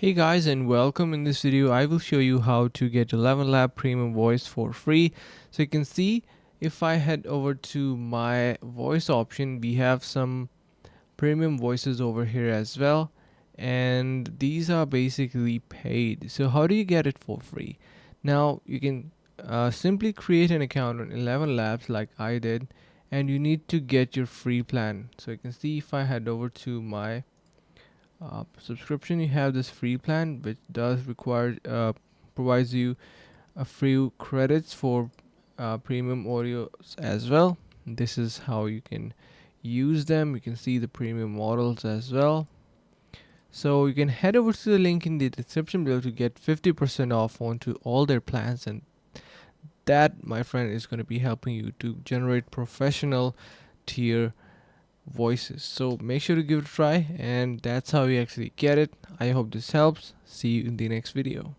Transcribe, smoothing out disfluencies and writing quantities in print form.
Hey guys, and welcome. In this video I will show you how to get ElevenLab premium voice for free. So you can see, if I head over to my voice option, we have some premium voices over here as well, and these are basically paid. So how do you get it for free? Now you can simply create an account on ElevenLabs like I did, and you need to get your free plan. So you can see, if I head over to my subscription, you have this free plan which does require provides you a few credits for premium audios as well. This is how you can use them. You can see the premium models as well. So you can head over to the link in the description below to get 50% off onto all their plans, and that, my friend, is going to be helping you to generate professional tier voices. So make sure to give it a try, and that's how you actually get it. I hope this helps. See you in the next video.